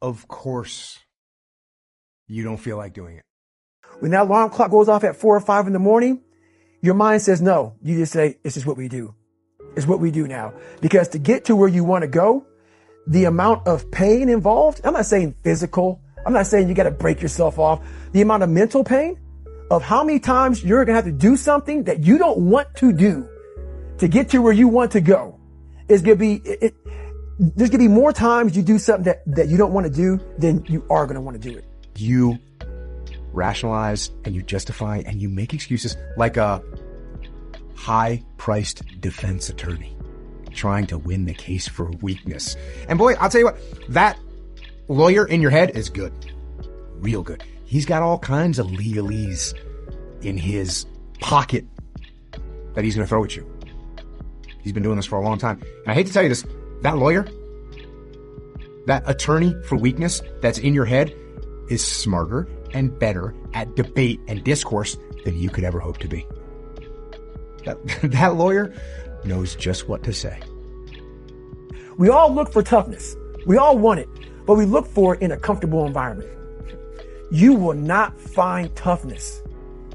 of course you don't feel like doing it. When that alarm clock goes off at 4 or 5 in the morning, your mind says no. You just say, this is what we do. It's what we do now. Because to get to where you want to go, the amount of pain involved, I'm not saying physical. I'm not saying you got to break yourself off. The amount of mental pain of how many times you're going to have to do something that you don't want to do to get to where you want to go is going to be, there's going to be more times you do something that you don't want to do than you are going to want to do it. You rationalize and you justify and you make excuses like a high-priced defense attorney trying to win the case for weakness. And boy, I'll tell you what, that lawyer in your head is good. Real good. He's got all kinds of legalese in his pocket that he's going to throw at you. He's been doing this for a long time. And I hate to tell you this, that lawyer, that attorney for weakness that's in your head is smarter and better at debate and discourse than you could ever hope to be. That lawyer knows just what to say. We all look for toughness. We all want it, but we look for it in a comfortable environment. You will not find toughness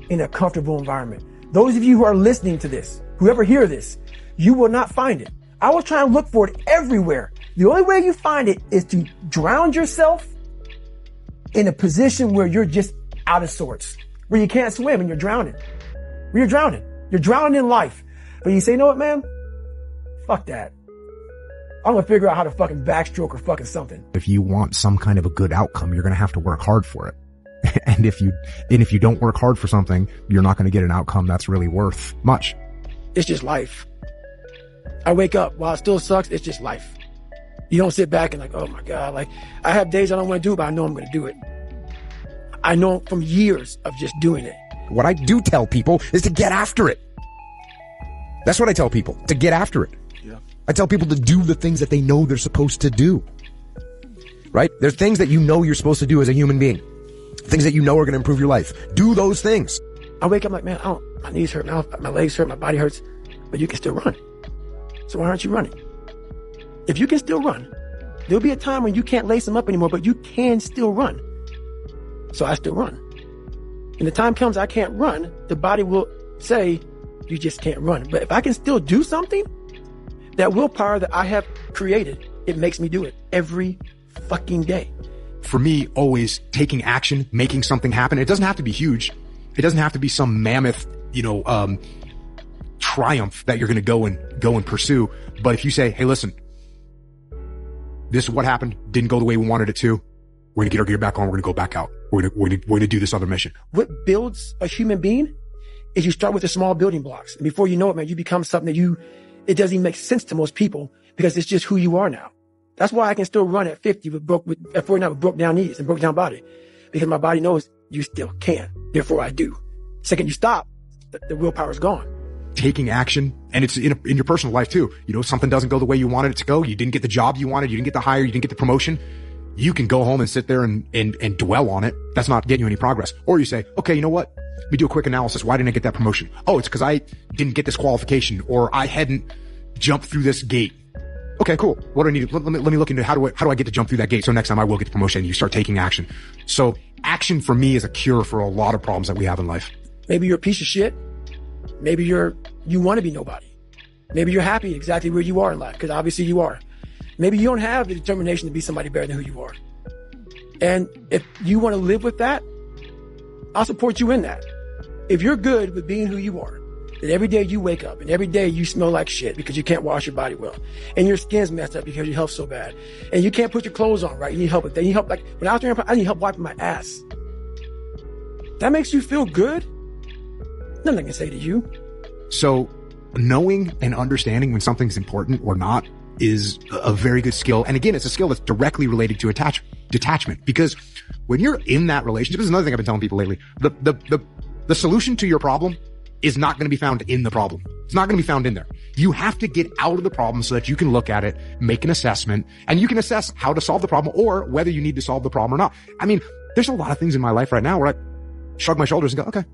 in a comfortable environment. Those of you who are listening to this, whoever hear this, you will not find it. I was trying to look for it everywhere. The only way you find it is to drown yourself in a position where you're just out of sorts, where you can't swim and you're drowning. Where you're drowning. You're drowning in life. But you say, you know what, man? Fuck that. I'm going to figure out how to fucking backstroke or fucking something. If you want some kind of a good outcome, you're going to have to work hard for it. And if you don't work hard for something, you're not going to get an outcome that's really worth much. It's just life. I wake up while it still sucks. It's just life. You don't sit back and like, oh my God, like I have days I don't want to do it, but I know I'm going to do it. I know from years of just doing it. What I do tell people is to get after it. That's what I tell people, to get after it. Yeah. I tell people to do the things that they know they're supposed to do. Right? There's things that you know you're supposed to do as a human being. Things that you know are going to improve your life. Do those things. I wake up like, man, my knees hurt, my legs hurt, my body hurts, but you can still run. So why aren't you running? If you can still run, there'll be a time when you can't lace them up anymore, but you can still run. So I still run. When the time comes I can't run, the body will say, you just can't run. But if I can still do something, that willpower that I have created, it makes me do it every fucking day. For me, always taking action, making something happen. It doesn't have to be huge. It doesn't have to be some mammoth, triumph that you're going to go and pursue. But if you say, hey, listen, this is what happened. Didn't go the way we wanted it to. We're going to get our gear back on. We're going to go back out. We're going to do this other mission. What builds a human being is you start with the small building blocks. And before you know it, man, you become something that it doesn't even make sense to most people because it's just who you are now. That's why I can still run at 50 at 49 with broke down knees and broke down body, because my body knows you still can. Therefore I do. Second you stop, the willpower is gone. Taking action, and it's in your personal life too. Something doesn't go the way you wanted it to go. You didn't get the job you wanted. You didn't get the hire. You didn't get the promotion. You can go home and sit there and dwell on it. That's not getting you any progress. Or you say, okay, you know what? Let me do a quick analysis. Why didn't I get that promotion? Oh, it's because I didn't get this qualification, or I hadn't jumped through this gate. Okay, cool. What do I need? Let me look into how do I get to jump through that gate? So next time I will get the promotion. And you start taking action. So action for me is a cure for a lot of problems that we have in life. Maybe you're a piece of shit. Maybe you want to be nobody. Maybe you're happy exactly where you are in life, because obviously you are. Maybe you don't have the determination to be somebody better than who you are. And if you want to live with that, I'll support you in that. If you're good with being who you are, that every day you wake up and every day you smell like shit because you can't wash your body well, and your skin's messed up because your health's so bad, and you can't put your clothes on right, you need help with that. You need help, like when I was doing, I need help wiping my ass. That makes you feel good? Nothing I can say to you. So knowing and understanding when something's important or not is a very good skill. And again, it's a skill that's directly related to detachment, because when you're in that relationship, this is another thing I've been telling people lately, the solution to your problem is not going to be found in the problem. It's not going to be found in there. You have to get out of the problem so that you can look at it, make an assessment, and you can assess how to solve the problem or whether you need to solve the problem or not. I mean, there's a lot of things in my life right now where I shrug my shoulders and go, okay.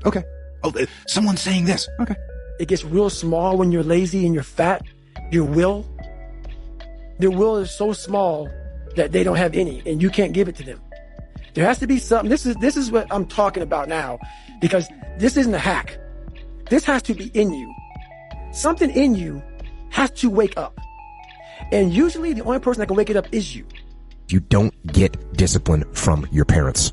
Okay. Oh, someone's saying this. Okay. It gets real small when you're lazy and you're fat. Your will, their will is so small that they don't have any, and you can't give it to them. There has to be something. This is what I'm talking about now, because this isn't a hack. This has to be in you. Something in you has to wake up. And usually the only person that can wake it up is you. You don't get discipline from your parents.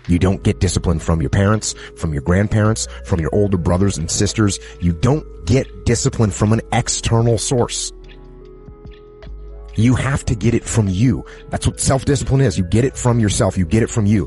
You don't get discipline from your parents, from your grandparents, from your older brothers and sisters. You don't get discipline from an external source. You have to get it from you. That's what self-discipline is. You get it from yourself. You get it from you.